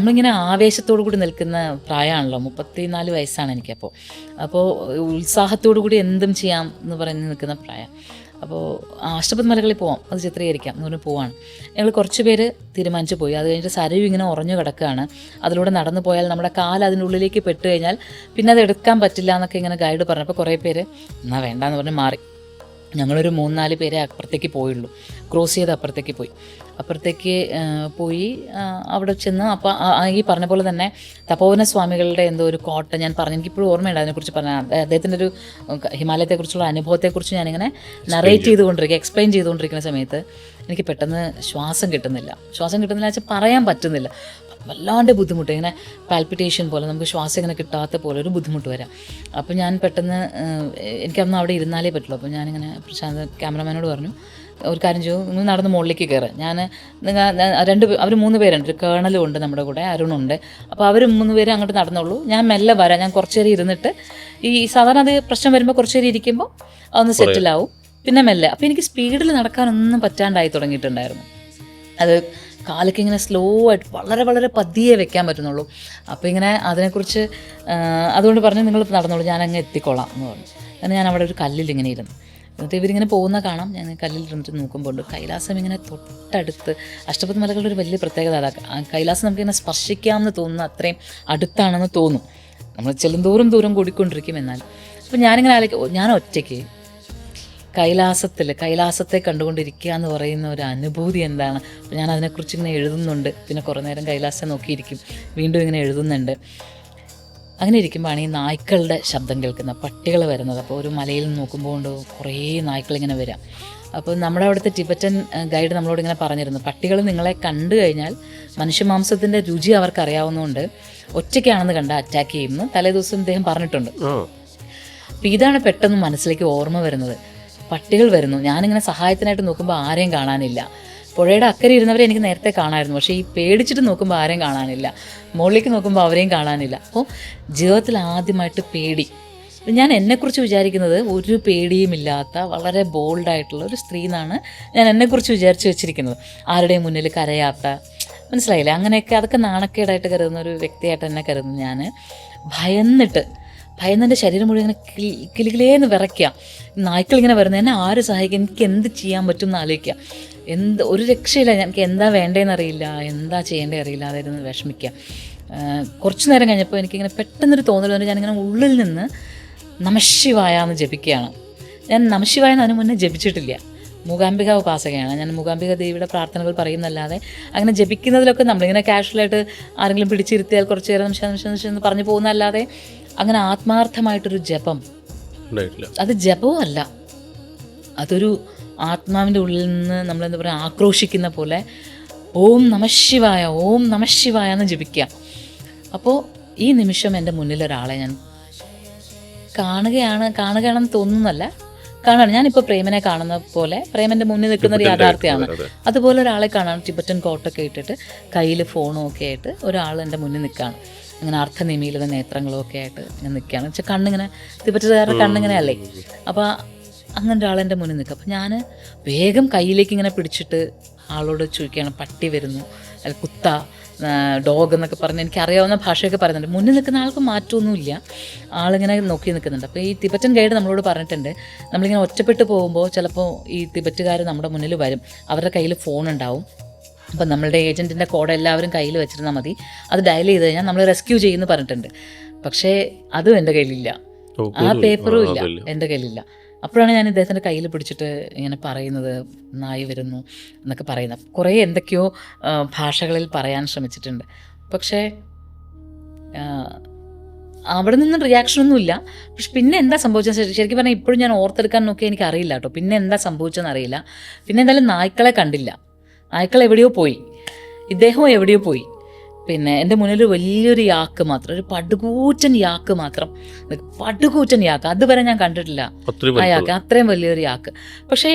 നമ്മളിങ്ങനെ ആവേശത്തോടു കൂടി നിൽക്കുന്ന പ്രായമാണല്ലോ. 34 വയസ്സാണ് എനിക്കപ്പോൾ. അപ്പോൾ ഉത്സാഹത്തോടു കൂടി എന്തും ചെയ്യാം എന്ന് പറഞ്ഞ് നിൽക്കുന്ന പ്രായം. അപ്പോൾ അഷ്ടപത് മലകളിൽ പോവാം, അത് ചിത്രീകരിക്കാം എന്ന് പറഞ്ഞ് പോവാണ്. ഞങ്ങൾ കുറച്ച് പേര് തീരുമാനിച്ചു പോയി. അത് കഴിഞ്ഞിട്ട് സരയു ഇങ്ങനെ ഉറഞ്ഞു കിടക്കുകയാണ്. അതിലൂടെ നടന്നു പോയാൽ നമ്മുടെ കാല് അതിൻ്റെ ഉള്ളിലേക്ക് പെട്ട് കഴിഞ്ഞാൽ പിന്നെ അത് എടുക്കാൻ പറ്റില്ല എന്നൊക്കെ ഇങ്ങനെ ഗൈഡ് പറഞ്ഞപ്പോൾ കുറേ പേര് എന്നാൽ വേണ്ടാന്ന് പറഞ്ഞ് മാറി. ഞങ്ങളൊരു 3-4 പേരെ അപ്പുറത്തേക്ക് പോയുള്ളൂ. ക്രോസ് ചെയ്ത് അപ്പുറത്തേക്ക് പോയി അവിടെ ചെന്ന് അപ്പോൾ ഈ പറഞ്ഞ പോലെ തന്നെ തപോവന സ്വാമികളുടെ എന്തോ ഒരു കോട്ട ഞാൻ പറഞ്ഞു, എനിക്കിപ്പോഴും ഓർമ്മയുണ്ട് അതിനെക്കുറിച്ച് പറഞ്ഞ അദ്ദേഹത്തിൻ്റെ ഒരു ഹിമാലയത്തെക്കുറിച്ചുള്ള അനുഭവത്തെക്കുറിച്ച് ഞാനിങ്ങനെ നറേറ്റ് ചെയ്തുകൊണ്ടിരിക്കുക, എക്സ്പ്ലെയിൻ ചെയ്തുകൊണ്ടിരിക്കുന്ന സമയത്ത് എനിക്ക് പെട്ടെന്ന് ശ്വാസം കിട്ടുന്നില്ല വെച്ചാൽ പറയാൻ പറ്റുന്നില്ല. വല്ലാണ്ട് ബുദ്ധിമുട്ട്, ഇങ്ങനെ പാൽപിറ്റേഷൻ പോലെ, നമുക്ക് ശ്വാസം ഇങ്ങനെ കിട്ടാത്ത പോലെ ഒരു ബുദ്ധിമുട്ട് വരാം. അപ്പോൾ ഞാൻ പെട്ടെന്ന് എനിക്കന്ന് അവിടെ ഇരുന്നാലേ പറ്റുള്ളൂ. അപ്പോൾ ഞാനിങ്ങനെ പ്രശാന്ത് ക്യാമറമാനോട് പറഞ്ഞു, ഒരു കാര്യം ചെയ്യും, നിങ്ങൾ നടന്ന് മുകളിലേക്ക് കയറുക. അവർ 3 പേരുണ്ട്, ഒരു കേണലും ഉണ്ട് നമ്മുടെ കൂടെ, അരുണുണ്ട്. അപ്പോൾ അവർ 3 പേര് അങ്ങോട്ട് നടന്നുള്ളൂ, ഞാൻ മെല്ലെ വരാം. ഞാൻ കുറച്ച് നേരം ഇരുന്നിട്ട് ഈ സാധാരണ അത് പ്രശ്നം വരുമ്പോൾ കുറച്ച് നേരം ഇരിക്കുമ്പോൾ അതൊന്ന് സെറ്റിലാവും, പിന്നെ മെല്ലെ. അപ്പോൾ എനിക്ക് സ്പീഡിൽ നടക്കാനൊന്നും പറ്റാണ്ടായി തുടങ്ങിയിട്ടുണ്ടായിരുന്നു. അത് കാലൊക്കെ ഇങ്ങനെ സ്ലോ ആയിട്ട് വളരെ വളരെ പതിയെ വെക്കാൻ പറ്റുന്നുള്ളൂ. അപ്പോൾ ഇങ്ങനെ അതിനെക്കുറിച്ച് അതുകൊണ്ട് പറഞ്ഞ് നിങ്ങൾ നടന്നോളൂ, ഞാൻ അങ്ങ് എത്തിക്കോളാം എന്ന് പറഞ്ഞു. അങ്ങനെ ഞാൻ അവിടെ ഒരു കല്ലിൽ ഇങ്ങനെ ഇരുന്നു. എന്നിട്ട് ഇവരിങ്ങനെ പോകുന്ന കാണാം. ഞാൻ കല്ലിൽ ഇരുന്നിട്ട് നോക്കുമ്പോൾ കൈലാസം ഇങ്ങനെ തൊട്ടടുത്ത്. അഷ്ടപത് മലകളുടെ ഒരു വലിയ പ്രത്യേകത അതാണ്, കൈലാസം നമുക്കിങ്ങനെ സ്പർശിക്കാമെന്ന് തോന്നുന്ന അത്രയും അടുത്താണെന്ന് തോന്നും. നമ്മൾ ചെല്ലുന്തോറും ദൂരം കൂടിക്കൊണ്ടിരിക്കും. എന്നാൽ അപ്പോൾ ഞാനിങ്ങനെ ഞാൻ ഒറ്റയ്ക്ക് കൈലാസത്തെ കണ്ടുകൊണ്ടിരിക്കുക എന്ന് പറയുന്ന ഒരു അനുഭൂതി എന്താണ്. അപ്പോൾ ഞാൻ അതിനെക്കുറിച്ച് ഇങ്ങനെ എഴുതുന്നുണ്ട്. പിന്നെ കുറേ നേരം കൈലാസം നോക്കിയിരിക്കും, വീണ്ടും ഇങ്ങനെ എഴുതുന്നുണ്ട്. അങ്ങനെ ഇരിക്കുമ്പോഴാണ് ഈ നായ്ക്കളുടെ ശബ്ദം കേൾക്കുന്നത്, പട്ടികൾ വരുന്നത്. അപ്പോൾ ഒരു മലയിൽ നോക്കുമ്പോൾ കുറേ നായ്ക്കളിങ്ങനെ വരാം. അപ്പോൾ നമ്മുടെ അവിടുത്തെ ടിബറ്റൻ ഗൈഡ് നമ്മളോട് ഇങ്ങനെ പറഞ്ഞിരുന്നു, പട്ടികൾ നിങ്ങളെ കണ്ടു കഴിഞ്ഞാൽ മനുഷ്യമാംസത്തിൻ്റെ രുചി അവർക്ക് അറിയാവുന്നതുകൊണ്ട് ഒറ്റയ്ക്കാണെന്ന് കണ്ട അറ്റാക്ക് ചെയ്യുമെന്ന് തലേദിവസം അദ്ദേഹം പറഞ്ഞിട്ടുണ്ട്. അപ്പോൾ ഇതാണ് പെട്ടെന്ന് മനസ്സിലേക്ക് ഓർമ്മ വരുന്നത്. പട്ടികൾ വരുന്നു, ഞാനിങ്ങനെ സഹായത്തിനായിട്ട് നോക്കുമ്പോൾ ആരെയും കാണാനില്ല. പുഴയുടെ അക്കരെ ഇരുന്നവരെ എനിക്ക് നേരത്തെ കാണാമായിരുന്നു, പക്ഷേ ഈ പേടിച്ചിട്ട് നോക്കുമ്പോൾ ആരെയും കാണാനില്ല. മുകളിലേക്ക് നോക്കുമ്പോൾ അവരെയും കാണാനില്ല. അപ്പോൾ ജീവിതത്തിൽ ആദ്യമായിട്ട് പേടി. ഞാൻ എന്നെക്കുറിച്ച് വിചാരിക്കുന്നത് ഒരു പേടിയുമില്ലാത്ത വളരെ ബോൾഡായിട്ടുള്ള ഒരു സ്ത്രീ എന്നാണ് ഞാൻ എന്നെക്കുറിച്ച് വിചാരിച്ച് വെച്ചിരിക്കുന്നത്. ആരുടെയും മുന്നിൽ കരയാത്ത, മനസ്സിലായില്ലേ, അങ്ങനെയൊക്കെ അതൊക്കെ നാണക്കേടായിട്ട് കരുതുന്ന ഒരു വ്യക്തിയായിട്ട് എന്നെ കരുതുന്നു. ഞാൻ ഭയന്നെൻ്റെ ശരീരം മുഴുവൻ ഇങ്ങനെ കിളികിലേന്ന് വിറയ്ക്കുക. നായ്ക്കളിങ്ങനെ വരുന്നത് എന്നെ ആര് സഹായിക്കും, എനിക്ക് എന്ത് ചെയ്യാൻ പറ്റും എന്ന് ആലോചിക്കുക. ഒരു രക്ഷയില്ല, എനിക്ക് എന്താ വേണ്ടതെന്ന് അറിയില്ല, എന്താ ചെയ്യേണ്ടത് അറിയില്ല, അതായിരുന്നു വിഷമിക്കുക. കുറച്ച് നേരം കഴിഞ്ഞപ്പോൾ എനിക്കിങ്ങനെ പെട്ടെന്നൊരു തോന്നൽ വന്നു. ഞാനിങ്ങനെ ഉള്ളിൽ നിന്ന് നമഃശിവായ എന്ന് ജപിക്കുകയാണ്. ഞാൻ നമഃശിവായ അതിന് മുന്നേ ജപിച്ചിട്ടില്ല. മൂകാംബിക ഉപാസകയാണ് ഞാൻ. മൂകാംബിക ദേവിയുടെ പ്രാർത്ഥനകൾ പറയുന്നല്ലാതെ അങ്ങനെ ജപിക്കുന്നതിലൊക്കെ നമ്മളിങ്ങനെ കാഷ്വലായിട്ട് ആരെങ്കിലും പിടിച്ചിരുത്തിയാൽ കുറച്ച് നേരം നിമിഷം എന്ന് പറഞ്ഞു പോകുന്നതല്ലാതെ അങ്ങനെ ആത്മാർത്ഥമായിട്ടൊരു ജപം, അത് ജപവും അല്ല, അതൊരു ആത്മാവിൻ്റെ ഉള്ളിൽ നിന്ന് നമ്മളെന്താ പറയുക, ആക്രോശിക്കുന്ന പോലെ ഓം നമഃശിവായ എന്ന് ജപിക്കുക. അപ്പോൾ ഈ നിമിഷം എൻ്റെ മുന്നിലൊരാളെ ഞാൻ കാണുകയാണെന്ന് തോന്നുന്നല്ല, കാണാണ്. ഞാനിപ്പോൾ പ്രേമനെ കാണുന്ന പോലെ, പ്രേമൻ്റെ മുന്നിൽ നിൽക്കുന്ന ഒരു യാഥാർത്ഥ്യമാണ്. അതുപോലെ ഒരാളെ കാണാൻ ടിബറ്റൻ കോട്ടൊക്കെ ഇട്ടിട്ട് കയ്യിൽ ഫോണും ഒക്കെ ആയിട്ട് ഒരാൾ എൻ്റെ മുന്നിൽ നിൽക്കുകയാണ്. ഇങ്ങനെ അർത്ഥനിമീലിത നേത്രങ്ങളും ഒക്കെ ആയിട്ട് ഇങ്ങനെ നിൽക്കുകയാണ്. വെച്ചാൽ കണ്ണിങ്ങനെ ടിബറ്റുകാരുടെ കണ്ണിങ്ങനെ അല്ലേ. അപ്പോൾ അങ്ങനെ ഒരാളെൻ്റെ മുന്നിൽ നിൽക്കുക. അപ്പോൾ ഞാൻ വേഗം കയ്യിലേക്ക് ഇങ്ങനെ പിടിച്ചിട്ട് ആളോട് ചോദിക്കുകയാണ്, പട്ടി വരുന്നു, അല്ല കുത്ത, ഡോഗ് എന്നൊക്കെ പറഞ്ഞ് എനിക്കറിയാവുന്ന ഭാഷയൊക്കെ പറയുന്നുണ്ട്. മുന്നിൽ നിൽക്കുന്ന ആൾക്ക് മാറ്റമൊന്നുമില്ല, ആളിങ്ങനെ നോക്കി നിൽക്കുന്നുണ്ട്. അപ്പോൾ ഈ തിബറ്റൻ ഗൈഡ് നമ്മളോട് പറഞ്ഞിട്ടുണ്ട്, നമ്മളിങ്ങനെ ഒറ്റപ്പെട്ട് പോകുമ്പോൾ ചിലപ്പോൾ ഈ തിബറ്റുകാർ നമ്മുടെ മുന്നിൽ വരും, അവരുടെ കയ്യിൽ ഫോൺ ഉണ്ടാവും. അപ്പം നമ്മളുടെ ഏജൻറ്റിൻ്റെ കോഡ് എല്ലാവരും കയ്യിൽ വെച്ചിരുന്നാൽ മതി, അത് ഡയൽ ചെയ്ത് കഴിഞ്ഞാൽ നമ്മൾ റെസ്ക്യൂ ചെയ്യുമെന്ന് പറഞ്ഞിട്ടുണ്ട്. പക്ഷേ അതും എൻ്റെ കയ്യിലില്ല, ആ പേപ്പറും ഇല്ല, എൻ്റെ കയ്യിലില്ല. അപ്പോഴാണ് ഞാൻ ഇദ്ദേഹത്തിൻ്റെ കയ്യിൽ പിടിച്ചിട്ട് ഇങ്ങനെ പറയുന്നത്, നായി വരുന്നു എന്നൊക്കെ പറയുന്നത്. കുറേ എന്തൊക്കെയോ ഭാഷകളിൽ പറയാൻ ശ്രമിച്ചിട്ടുണ്ട്. പക്ഷേ അവിടെ നിന്നും റിയാക്ഷനൊന്നുമില്ല. പക്ഷെ പിന്നെ എന്താ സംഭവിച്ചത് ശരിക്കും പറഞ്ഞാൽ ഇപ്പോഴും ഞാൻ ഓർത്തെടുക്കാൻ നോക്കി എനിക്കറിയില്ല കേട്ടോ. പിന്നെ എന്താ സംഭവിച്ചതെന്ന് അറിയില്ല. പിന്നെ എന്തായാലും നായ്ക്കളെ കണ്ടില്ല, നായ്ക്കൾ എവിടെയോ പോയി, ഇദ്ദേഹവും എവിടെയോ പോയി. പിന്നെ എൻ്റെ മുന്നിൽ വലിയൊരു യാക്ക് മാത്രം, ഒരു പടുകൂറ്റൻ യാക്ക് മാത്രം, പടുകൂറ്റൻ യാക്ക്, അതുവരെ ഞാൻ കണ്ടിട്ടില്ല ആ യാക്ക്, അത്രയും വലിയൊരു യാക്ക്. പക്ഷേ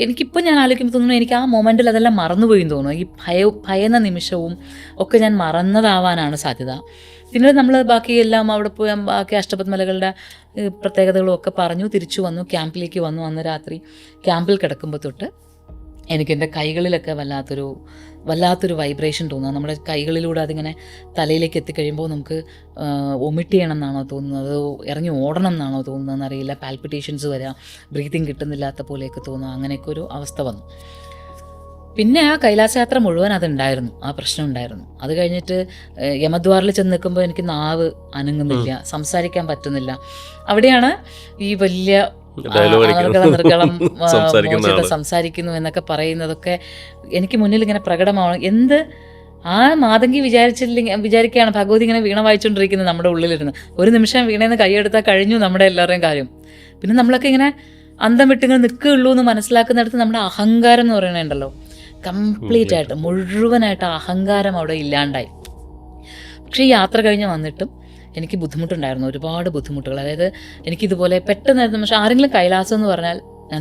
എനിക്കിപ്പോൾ ഞാൻ ആലോചിക്കുമ്പോൾ തോന്നുന്നു എനിക്ക് ആ മൊമെൻറ്റിൽ അതെല്ലാം മറന്നുപോയി തോന്നുന്നു. ഈ ഭയന്ന നിമിഷവും ഒക്കെ ഞാൻ മറന്നതാവാനാണ് സാധ്യത. പിന്നീട് നമ്മൾ ബാക്കിയെല്ലാം അവിടെ പോയി ബാക്കി അഷ്ടപത് മലകളുടെ പ്രത്യേകതകളും ഒക്കെ പറഞ്ഞു, തിരിച്ചു വന്നു, ക്യാമ്പിലേക്ക് വന്നു. അന്ന് രാത്രി ക്യാമ്പിൽ കിടക്കുമ്പോൾ തൊട്ട് എനിക്കെൻ്റെ കൈകളിലൊക്കെ വല്ലാത്തൊരു വൈബ്രേഷൻ തോന്നുക. നമ്മുടെ കൈകളിലൂടെ അതിങ്ങനെ തലയിലേക്ക് എത്തിക്കഴിയുമ്പോൾ നമുക്ക് വൊമിറ്റ് ചെയ്യണം എന്നാണോ തോന്നുന്നത്, അതോ ഇറങ്ങി ഓടണം എന്നാണോ തോന്നുന്നതെന്ന് അറിയില്ല. പാൽപിറ്റേഷൻസ് വരിക, ബ്രീതിങ് കിട്ടുന്നില്ലാത്ത പോലെയൊക്കെ തോന്നുക, അങ്ങനെയൊക്കെ ഒരു അവസ്ഥ വന്നു. പിന്നെ ആ കൈലാസയാത്ര മുഴുവൻ അതുണ്ടായിരുന്നു, ആ പ്രശ്നം ഉണ്ടായിരുന്നു. അത് കഴിഞ്ഞിട്ട് യമദ്വാറിൽ ചെന്ന് നിൽക്കുമ്പോൾ എനിക്ക് നാവ് അനങ്ങുന്നില്ല, സംസാരിക്കാൻ പറ്റുന്നില്ല. അവിടെയാണ് ഈ വലിയ നിർഗളം സംസാരിക്കുന്നു എന്നൊക്കെ പറയുന്നതൊക്കെ എനിക്ക് മുന്നിൽ ഇങ്ങനെ പ്രകടമാവണം. എന്ത് ആ മാതങ്കി വിചാരിക്കുകയാണ് ഭഗവതി ഇങ്ങനെ വീണ വായിച്ചുകൊണ്ടിരിക്കുന്നത് നമ്മുടെ ഉള്ളിലിരുന്ന്. ഒരു നിമിഷം വീണേന്ന് കൈയെടുത്താൽ കഴിഞ്ഞു നമ്മുടെ എല്ലാവരുടെയും കാര്യം. പിന്നെ നമ്മളൊക്കെ ഇങ്ങനെ അന്തം വിട്ടിങ്ങനെ നിൽക്കുകയുള്ളൂ എന്ന് മനസ്സിലാക്കുന്നിടത്ത് നമ്മുടെ അഹങ്കാരം എന്ന് പറയുന്നുണ്ടല്ലോ, കംപ്ലീറ്റ് ആയിട്ട് മുഴുവനായിട്ട് അഹങ്കാരം അവിടെ ഇല്ലാണ്ടായി. പക്ഷേ ഈ യാത്ര കഴിഞ്ഞ് വന്നിട്ടും എനിക്ക് ബുദ്ധിമുട്ടുണ്ടായിരുന്നു, ഒരുപാട് ബുദ്ധിമുട്ടുകൾ. അതായത് എനിക്കിതുപോലെ പെട്ടെന്നായിരുന്നു. പക്ഷേ ആരെങ്കിലും കൈലാസം എന്ന് പറഞ്ഞാൽ ഞാൻ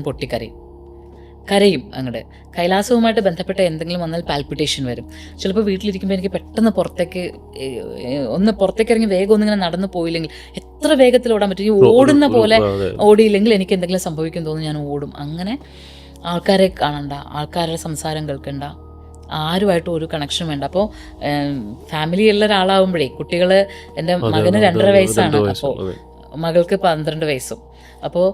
കരയും അങ്ങോട്ട്. കൈലാസവുമായിട്ട് ബന്ധപ്പെട്ട എന്തെങ്കിലും വന്നാൽ പാൽപിറ്റേഷൻ വരും. ചിലപ്പോൾ വീട്ടിലിരിക്കുമ്പോൾ എനിക്ക് പെട്ടെന്ന് പുറത്തേക്ക് ഇറങ്ങി വേഗം ഒന്നിങ്ങനെ നടന്നു പോയില്ലെങ്കിൽ എത്ര വേഗത്തിൽ ഓടാൻ പറ്റും, ഈ ഓടുന്ന പോലെ ഓടിയില്ലെങ്കിൽ എനിക്ക് എന്തെങ്കിലും സംഭവിക്കും തോന്നുന്നു, ഞാൻ ഓടും. അങ്ങനെ ആൾക്കാരെ കാണണ്ട, ആൾക്കാരുടെ സംസാരം കേൾക്കണ്ട, ആരുമായിട്ടും ഒരു കണക്ഷൻ വേണ്ട. അപ്പോൾ ഫാമിലിയുള്ള ഒരാളാവുമ്പോഴേ കുട്ടികൾ, എൻ്റെ മകന് 2.5 വയസ്സാണ്, അപ്പോൾ മകൾക്ക് 12 വയസ്സും. അപ്പോൾ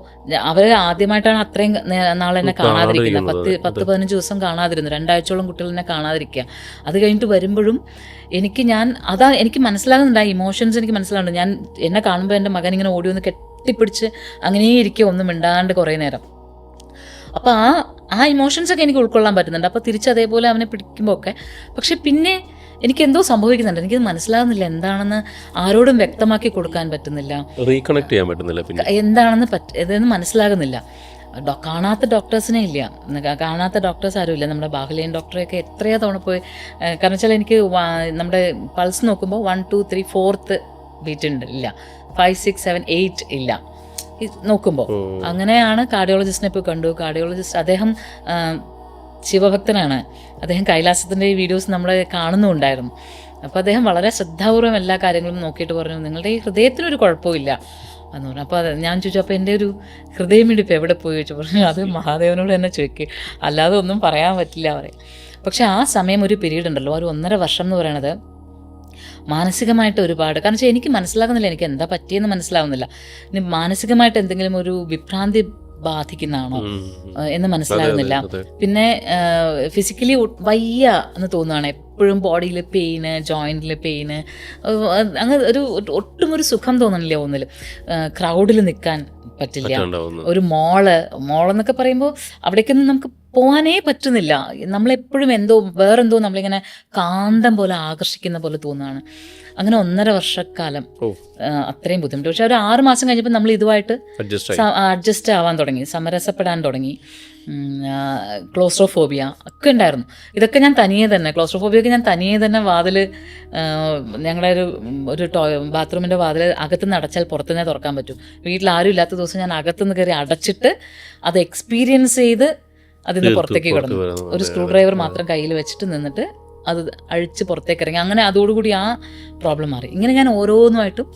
അവർ ആദ്യമായിട്ടാണ് അത്രയും നാളെന്നെ കാണാതിരിക്കുന്നത്, 10-15 ദിവസം കാണാതിരുന്നു, 2 ആഴ്ചയോളം കുട്ടികൾ എന്നെ കാണാതിരിക്കുക. അത് കഴിഞ്ഞിട്ട് വരുമ്പോഴും എനിക്ക് മനസ്സിലാകുന്നുണ്ട്, ആ ഇമോഷൻസ് എനിക്ക് മനസ്സിലാകുന്നുണ്ട്. ഞാൻ എന്നെ കാണുമ്പോൾ എൻ്റെ മകൻ ഇങ്ങനെ ഓടി ഒന്ന് കെട്ടിപ്പിടിച്ച് അങ്ങനെ ഇരിക്കുക, ഒന്നും മിണ്ടാണ്ട് കുറേ നേരം. അപ്പോൾ ആ ഇമോഷൻസൊക്കെ എനിക്ക് ഉൾക്കൊള്ളാൻ പറ്റുന്നുണ്ട്. അപ്പോൾ തിരിച്ചതേപോലെ അവനെ പിടിക്കുമ്പോൾ ഒക്കെ. പക്ഷെ പിന്നെ എനിക്കെന്തോ സംഭവിക്കുന്നുണ്ട്, എനിക്കത് മനസ്സിലാകുന്നില്ല, എന്താണെന്ന് ആരോടും വ്യക്തമാക്കി കൊടുക്കാൻ പറ്റുന്നില്ല, റീകണക്ട് ചെയ്യാൻ പറ്റുന്നില്ല, എന്താണെന്ന് ഇതെന്ന് മനസ്സിലാകുന്നില്ല. കാണാത്ത ഡോക്ടേഴ്സിനെ ഇല്ല, കാണാത്ത ഡോക്ടേഴ്സ് ആരും ഇല്ല. നമ്മുടെ ബാഹുലേയൻ ഡോക്ടറെയൊക്കെ എത്രയോ തവണ പോയി. കാരണം വെച്ചാൽ എനിക്ക് നമ്മുടെ പൾസ് നോക്കുമ്പോൾ 1, 2, 3, 4th ബീറ്റ് ഉണ്ട്, ഇല്ല 5, 6, 7, 8 ഇല്ല നോക്കുമ്പോൾ. അങ്ങനെയാണ് കാർഡിയോളജിസ്റ്റിനെ പോയി കണ്ടു. കാർഡിയോളജിസ്റ്റ് അദ്ദേഹം ശിവഭക്തനാണ്, അദ്ദേഹം കൈലാസത്തിൻ്റെ ഈ വീഡിയോസ് നമ്മൾ കാണുന്നുണ്ടായിരുന്നു. അപ്പോൾ അദ്ദേഹം വളരെ ശ്രദ്ധാപൂർവ്വം എല്ലാ കാര്യങ്ങളും നോക്കിയിട്ട് പറഞ്ഞു, നിങ്ങളുടെ ഈ ഹൃദയത്തിനൊരു കുഴപ്പമില്ല എന്ന് പറഞ്ഞു. അപ്പോൾ ഞാൻ ചോദിച്ചു, അപ്പോൾ എൻ്റെ ഒരു ഹൃദയമിടിപ്പ് എവിടെ പോയി ചോദിച്ചു. പറഞ്ഞു അത് മഹാദേവനോട് തന്നെ ചോദിക്കുക, അല്ലാതെ ഒന്നും പറയാൻ പറ്റില്ല പറയും. പക്ഷെ ആ സമയം ഒരു പീരീഡ് ഉണ്ടല്ലോ, ഒരു 1.5 വർഷം എന്ന് പറയണത് മാനസികമായിട്ട് ഒരുപാട്, കാരണം വെച്ചാൽ എനിക്ക് മനസ്സിലാകുന്നില്ല, എനിക്ക് എന്താ പറ്റിയെന്ന് മനസ്സിലാവുന്നില്ല. ഇനി മാനസികമായിട്ട് എന്തെങ്കിലും ഒരു വിഭ്രാന്തി ബാധിക്കുന്നതാണോ എന്ന് മനസ്സിലാകുന്നില്ല. പിന്നെ ഫിസിക്കലി വയ്യ എന്ന് തോന്നുകയാണ്, എപ്പോഴും ബോഡിയിൽ പെയിന്, ജോയിൻറ്റിൽ പെയിന്, അങ്ങനെ ഒട്ടും ഒരു സുഖം തോന്നണില്ല. ഒന്നിൽ ക്രൗഡിൽ നിൽക്കാൻ പറ്റില്ല. ഒരു മോളെന്നൊക്കെ പറയുമ്പോൾ അവിടേക്കൊന്നും നമുക്ക് പോകാനേ പറ്റുന്നില്ല. നമ്മളെപ്പോഴും വേറെന്തോ നമ്മളിങ്ങനെ കാന്തം പോലെ ആകർഷിക്കുന്ന പോലെ തോന്നുകയാണ്. അങ്ങനെ 1.5 വർഷക്കാലം അത്രയും ബുദ്ധിമുട്ട്. പക്ഷെ ഒരു 6 മാസം കഴിഞ്ഞപ്പോൾ നമ്മൾ ഇതുമായിട്ട് അഡ്ജസ്റ്റ് ആവാൻ തുടങ്ങി, സമരസപ്പെടാൻ തുടങ്ങി. ക്ലോസ്ട്രോഫോബിയ ഒക്കെ ഉണ്ടായിരുന്നു. ഇതൊക്കെ ഞാൻ തനിയെ തന്നെ, ക്ലോസ്ട്രോഫോബിയൊക്കെ ഞാൻ തനിയെ തന്നെ ഞങ്ങളുടെ ഒരു ബാത്റൂമിൻ്റെ വാതിൽ അകത്തുനിന്ന് അടച്ചാൽ പുറത്തുനിന്നേ തുറക്കാൻ പറ്റും. വീട്ടിൽ ആരും ഇല്ലാത്ത ദിവസം ഞാൻ അകത്തുനിന്ന് കയറി അടച്ചിട്ട് അത് എക്സ്പീരിയൻസ് ചെയ്ത് അതിന് പുറത്തേക്ക് കിടന്നു. ഒരു സ്ക്രൂ ഡ്രൈവർ മാത്രം കയ്യിൽ വെച്ചിട്ട് നിന്നിട്ട് അത് അഴിച്ച് പുറത്തേക്ക് ഇറങ്ങി. അങ്ങനെ അതോടുകൂടി ആ പ്രോബ്ലം മാറി. ഇങ്ങനെ ഞാൻ ഓരോന്നുമായിട്ടും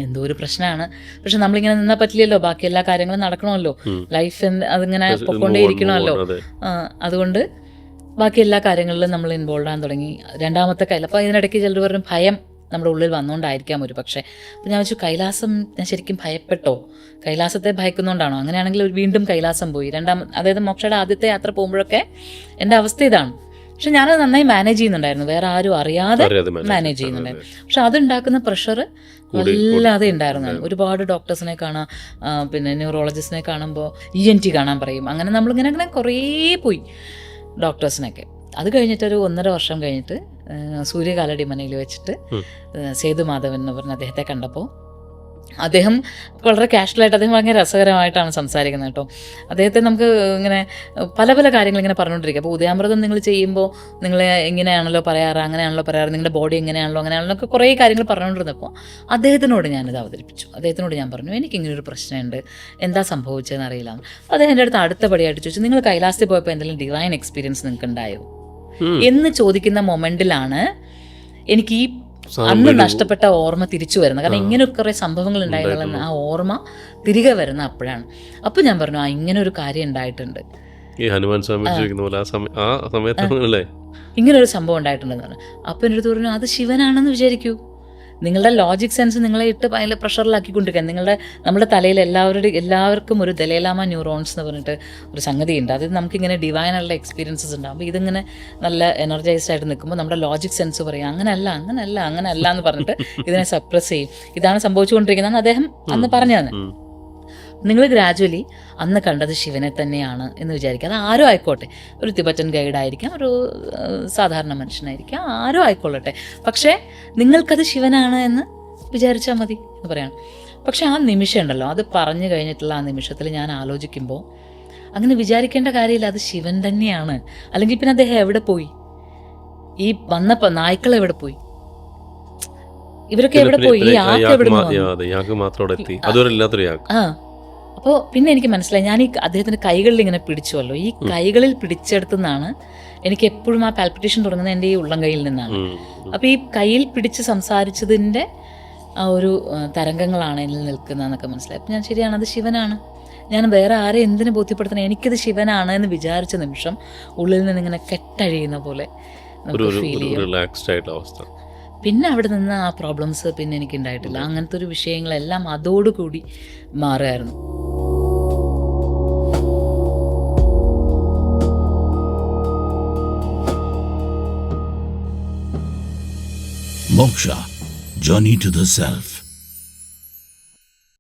എന്തോ ഒരു പ്രശ്നമാണ്. പക്ഷെ നമ്മളിങ്ങനെ നിന്നാൽ പറ്റില്ലല്ലോ, ബാക്കി എല്ലാ കാര്യങ്ങളും നടക്കണമല്ലോ, ലൈഫ് അതിങ്ങനെ പൊക്കൊണ്ടേ ഇരിക്കണമല്ലോ. അതുകൊണ്ട് ബാക്കി എല്ലാ കാര്യങ്ങളിലും നമ്മൾ ഇൻവോൾവ് ആകാൻ തുടങ്ങി. 2ാമത്തെ കയ്യിൽ. അപ്പോൾ ഇതിനിടയ്ക്ക് ചിലർ പറഞ്ഞു ഭയം നമ്മുടെ ഉള്ളിൽ വന്നുകൊണ്ടായിരിക്കാം ഒരു പക്ഷേ. അപ്പോൾ ഞാൻ വെച്ചു, കൈലാസം ഞാൻ ശരിക്കും ഭയപ്പെട്ടോ? കൈലാസത്തെ ഭയക്കുന്നതുകൊണ്ടാണോ? അങ്ങനെയാണെങ്കിൽ വീണ്ടും കൈലാസം പോയി. അതായത് മോക്ഷയുടെ ആദ്യത്തെ യാത്ര പോകുമ്പോഴൊക്കെ എൻ്റെ അവസ്ഥ ഇതാണ്. പക്ഷെ ഞാനത് നന്നായി മാനേജ് ചെയ്യുന്നുണ്ടായിരുന്നു, വേറെ ആരും അറിയാതെ മാനേജ് ചെയ്യുന്നുണ്ടായിരുന്നു. പക്ഷെ അതുണ്ടാക്കുന്ന പ്രഷർ വല്ലാതെ ഉണ്ടായിരുന്നു. ഒരുപാട് ഡോക്ടേഴ്സിനെ കാണാം, പിന്നെ ന്യൂറോളജിസ്റ്റിനെ കാണുമ്പോൾ ENT കാണാൻ പറയും. അങ്ങനെ നമ്മളിങ്ങനെ കുറേ പോയി ഡോക്ടേഴ്സിനൊക്കെ. അത് കഴിഞ്ഞിട്ട് ഒരു 1.5 വർഷം കഴിഞ്ഞിട്ട് സൂര്യകാലടി മനയിൽ വെച്ചിട്ട് സേതുമാധവൻ എന്ന് പറഞ്ഞ അദ്ദേഹത്തെ കണ്ടപ്പോൾ അദ്ദേഹം വളരെ കാഷ്വലായിട്ട്, അദ്ദേഹം ഭയങ്കര രസകരമായിട്ടാണ് സംസാരിക്കുന്നത് കേട്ടോ. അദ്ദേഹത്തെ നമുക്ക് ഇങ്ങനെ പല പല കാര്യങ്ങൾ ഇങ്ങനെ പറഞ്ഞുകൊണ്ടിരിക്കുക. അപ്പോൾ ഉദയാമൃതം നിങ്ങൾ ചെയ്യുമ്പോൾ നിങ്ങൾ ഇങ്ങനെയാണല്ലോ പറയാറ്, അങ്ങനെയാണല്ലോ പറയാറ്, നിങ്ങളുടെ ബോഡി എങ്ങനെയാണല്ലോ അങ്ങനെയാണല്ലോ ഒക്കെ കുറേ കാര്യങ്ങൾ പറഞ്ഞുകൊണ്ടിരുന്നപ്പോൾ അദ്ദേഹത്തിനോട് ഞാനിത് അവതരിപ്പിച്ചു. അദ്ദേഹത്തിനോട് ഞാൻ പറഞ്ഞു, എനിക്കിങ്ങനൊരു പ്രശ്നമുണ്ട്, എന്താ സംഭവിച്ചതെന്ന് അറിയില്ല. അപ്പോൾ അദ്ദേഹം എൻ്റെ അടുത്ത് അടുത്ത പടിയായിട്ട് ചോദിച്ചു, നിങ്ങൾ കൈലാസത്തിൽ പോയപ്പോൾ എന്തെങ്കിലും ഡിവൈൻ എക്സ്പീരിയൻസ് നിങ്ങൾക്ക് ഉണ്ടായോ എന്ന് ചോദിക്കുന്ന മൊമെൻറ്റിലാണ് എനിക്ക് ഈ അന്ന് നഷ്ടപ്പെട്ട ഓർമ്മ തിരിച്ചു വരുന്നത്. കാരണം ഇങ്ങനെ കുറേ സംഭവങ്ങൾ ഉണ്ടായിരുന്ന ആ ഓർമ്മ തിരികെ വരുന്ന അപ്പോഴാണ്. അപ്പോൾ ഞാൻ പറഞ്ഞു, ഇങ്ങനെ ഒരു കാര്യം ഉണ്ടായിട്ടുണ്ട്. ഈ ഹനുമാൻ സ്വാമി ചോദിക്കുന്ന പോലെ ആ സമയത്താണല്ലേ ഇങ്ങനൊരു സംഭവം ഉണ്ടായിട്ടുണ്ടെന്ന് പറഞ്ഞു. അപ്പോൾ എൻ്റെ അടുത്ത് പറഞ്ഞു അത് ശിവനാണെന്ന് വിചാരിക്കൂ. നിങ്ങളുടെ ലോജിക് സെൻസ് നിങ്ങളെ ഇട്ട് ഭയങ്കര പ്രഷറിലാക്കിക്കൊണ്ടിരിക്കുക. നമ്മുടെ തലയിൽ എല്ലാവർക്കും ഒരു ദലൈലാമ ന്യൂറോൺസ് എന്ന് പറഞ്ഞിട്ട് ഒരു സംഗതിയുണ്ട്. അത് നമുക്കിങ്ങനെ ഡിവൈനുള്ള എക്സ്പീരിയൻസസ് ഉണ്ടാകും. അപ്പോൾ ഇതിങ്ങനെ നല്ല എനർജൈസ്ഡ് ആയിട്ട് നിൽക്കുമ്പോൾ നമ്മുടെ ലോജിക് സെൻസ് പറയും അങ്ങനെയല്ല എന്ന് പറഞ്ഞിട്ട് ഇതിനെ സപ്രസ് ചെയ്യും. ഇതാണ് സംഭവിച്ചുകൊണ്ടിരിക്കുന്നതെന്ന് അദ്ദേഹം അന്ന് പറഞ്ഞതാണ്. നിങ്ങൾ ഗ്രാജുവലി അന്ന് കണ്ടത് ശിവനെ തന്നെയാണ് എന്ന് വിചാരിക്കുക. അത് ആരും ആയിക്കോട്ടെ, ഒരു തിബറ്റൻ ഗൈഡായിരിക്കാം, ഒരു സാധാരണ മനുഷ്യനായിരിക്കാം, ആരും ആയിക്കൊള്ളട്ടെ, പക്ഷേ നിങ്ങൾക്കത് ശിവനാണ് എന്ന് വിചാരിച്ചാൽ മതി എന്ന് പറയണം. പക്ഷേ ആ നിമിഷം ഉണ്ടല്ലോ, അത് പറഞ്ഞു കഴിഞ്ഞിട്ടുള്ള ആ നിമിഷത്തിൽ ഞാൻ ആലോചിക്കുമ്പോൾ അങ്ങനെ വിചാരിക്കേണ്ട കാര്യമില്ല, അത് ശിവൻ തന്നെയാണ്. അല്ലെങ്കിൽ പിന്നെ അദ്ദേഹം എവിടെ പോയി? ഈ വന്നപ്പോൾ നായ്ക്കൾ എവിടെ പോയി? ഇവരൊക്കെ എവിടെ പോയി? ഈ ആൾക്ക് എവിടെ അപ്പോൾ പിന്നെ എനിക്ക് മനസ്സിലായി, ഞാൻ ഈ അദ്ദേഹത്തിൻ്റെ കൈകളിൽ ഇങ്ങനെ പിടിച്ചുവല്ലോ, ഈ കൈകളിൽ പിടിച്ചെടുത്തുനിന്നാണ് എനിക്ക് എപ്പോഴും ആ പാൽപിറ്റേഷൻ തുടങ്ങുന്നത് എൻ്റെ ഈ ഉള്ളം കൈയിൽ നിന്നാണ്. അപ്പോൾ ഈ കയ്യിൽ പിടിച്ച് സംസാരിച്ചതിൻ്റെ ആ ഒരു തരംഗങ്ങളാണ് എന്നിൽ നിൽക്കുന്നതെന്നൊക്കെ മനസ്സിലായി. അപ്പോൾ ഞാൻ ശരിയാണ്, അത് ശിവനാണ്. ഞാൻ വേറെ ആരെ എന്തിനു ബോധ്യപ്പെടുത്തണം, എനിക്കത് ശിവനാണ് എന്ന് വിചാരിച്ച നിമിഷം ഉള്ളിൽ നിന്ന് ഇങ്ങനെ കെട്ടഴിയുന്ന പോലെ ഫീൽ ചെയ്യും. പിന്നെ അവിടെ നിന്ന് ആ പ്രോബ്ലംസ് പിന്നെ എനിക്ക് ഉണ്ടായിട്ടില്ല. അങ്ങനത്തെ ഒരു വിഷയങ്ങളെല്ലാം അതോടുകൂടി മാറുമായിരുന്നു. Moksha, Journey to the Self.